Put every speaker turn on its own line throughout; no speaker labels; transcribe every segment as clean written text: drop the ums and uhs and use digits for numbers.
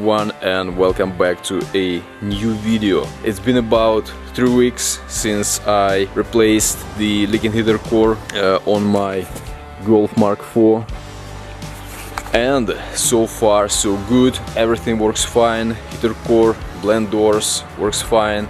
everyone, and welcome back to a new video. It's been about 3 weeks since I replaced the leak and heater core on my Golf Mk4, and so far so good. Everything works fine. Heater core, blend doors works fine.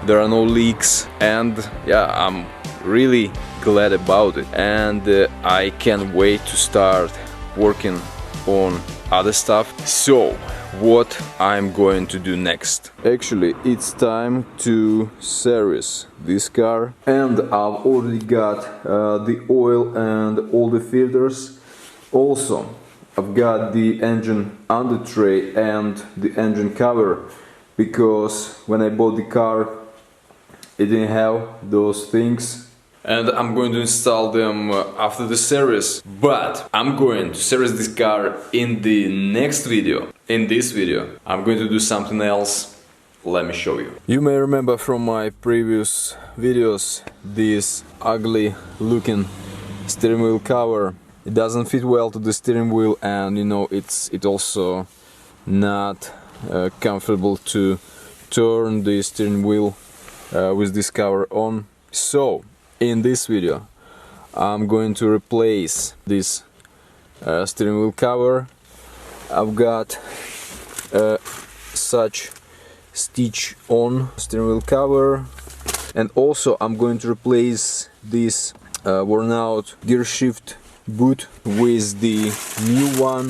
There are no leaks, and yeah, I'm really glad about it, and I can't wait to start working on other stuff. So what I'm going to do next? Actually, it's time to service this car, and I've already got the oil and all the filters. Also, I've got the engine under tray and the engine cover, because when I bought the car it didn't have those things, and I'm going to install them after the service. But I'm going to service this car in the next video. In this video I'm going to do something else. Let me show you. You may remember from my previous videos this ugly looking steering wheel cover. It doesn't fit well to the steering wheel, and you know, it's also not comfortable to turn the steering wheel with this cover on. So in this video I'm going to replace this steering wheel cover. I've got such stitch on steering wheel cover, and also I'm going to replace this worn out gear shift boot with the new one.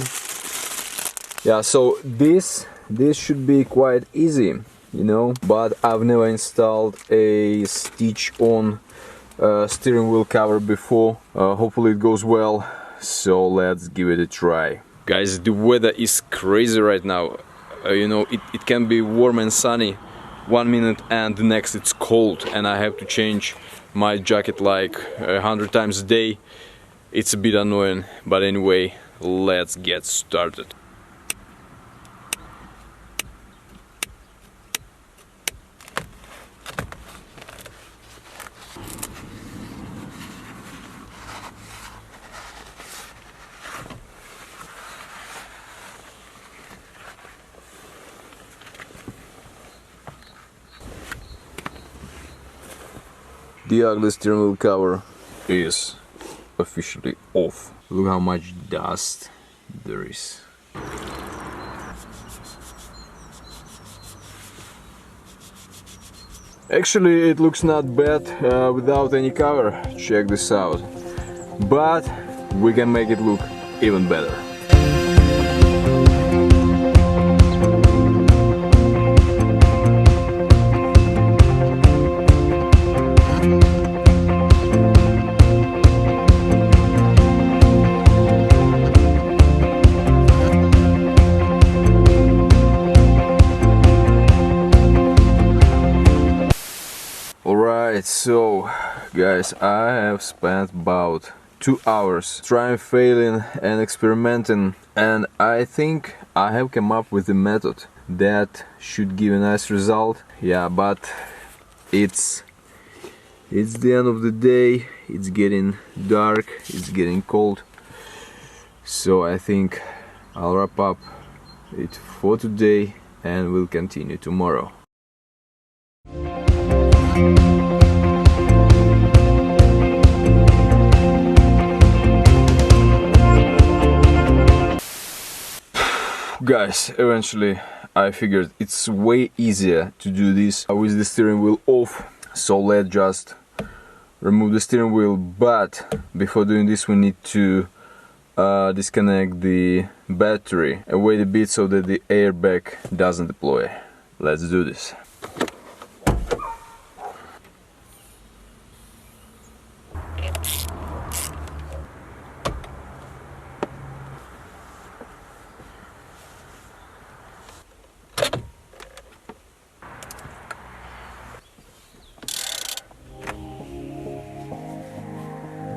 Yeah, so this should be quite easy, you know, but I've never installed a stitch on steering wheel cover before. Hopefully it goes well, so let's give it a try. Guys, the weather is crazy right now. You know, it can be warm and sunny 1 minute and the next it's cold, and I have to change my jacket like 100 times a day. It's a bit annoying, but anyway, let's get started. The ugly steering wheel cover is officially off. Look how much dust there is. Actually, it looks not bad without any cover. Check this out. But we can make it look even better. So guys, I have spent about 2 hours trying, failing and experimenting, and I think I have come up with a method that should give a nice result. Yeah, but it's the end of the day, it's getting dark, it's getting cold, so I think I'll wrap up it for today and we'll continue tomorrow. Guys, eventually I figured it's way easier to do this with the steering wheel off, so let's just remove the steering wheel. But before doing this we need to disconnect the battery, wait a bit so that the airbag doesn't deploy. Let's do this.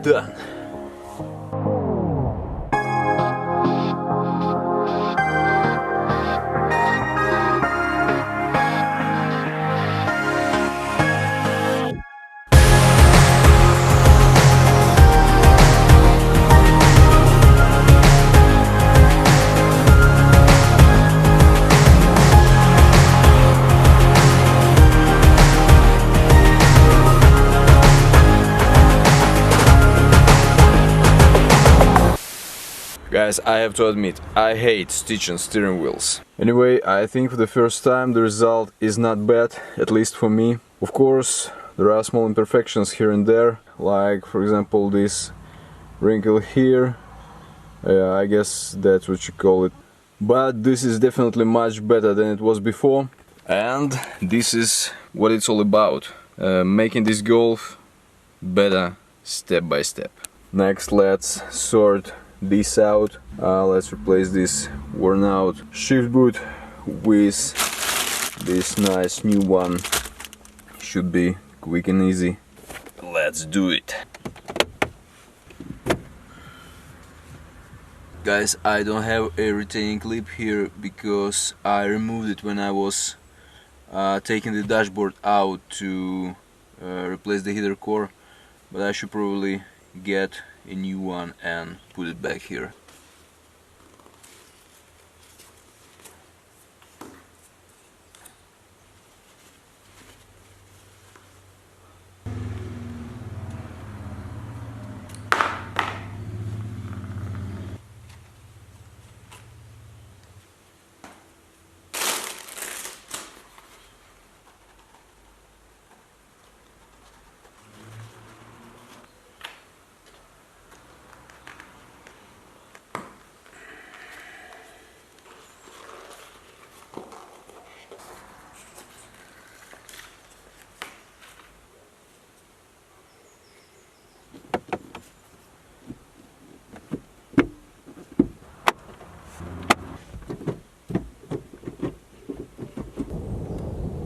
Done. Guys, I have to admit, I hate stitching steering wheels. Anyway, I think for the first time the result is not bad, at least for me. Of course, there are small imperfections here and there, like for example this wrinkle here. I guess that's what you call it. But this is definitely much better than it was before. And this is what it's all about. Making this Golf better step by step. Next, let's sort this out. Let's replace this worn out shift boot with this nice new one. Should be quick and easy. Let's do it. Guys, I don't have a retaining clip here because I removed it when I was taking the dashboard out to replace the heater core, but I should probably get a new one and put it back here.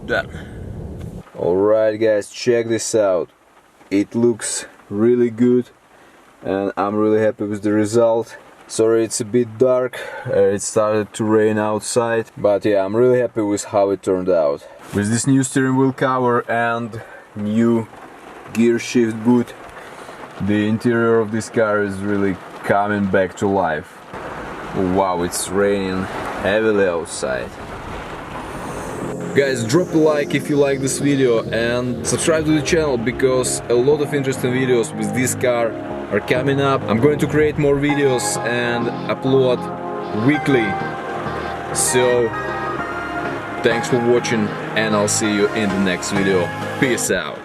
Done. Alright guys, check this out. It looks really good and I'm really happy with the result. Sorry it's a bit dark, it started to rain outside, but yeah, I'm really happy with how it turned out. With this new steering wheel cover and new gear shift boot, the interior of this car is really coming back to life. Wow, it's raining heavily outside. Guys, drop a like if you like this video and subscribe to the channel because a lot of interesting videos with this car are coming up. I'm going to create more videos and upload weekly. So, thanks for watching and I'll see you in the next video. Peace out.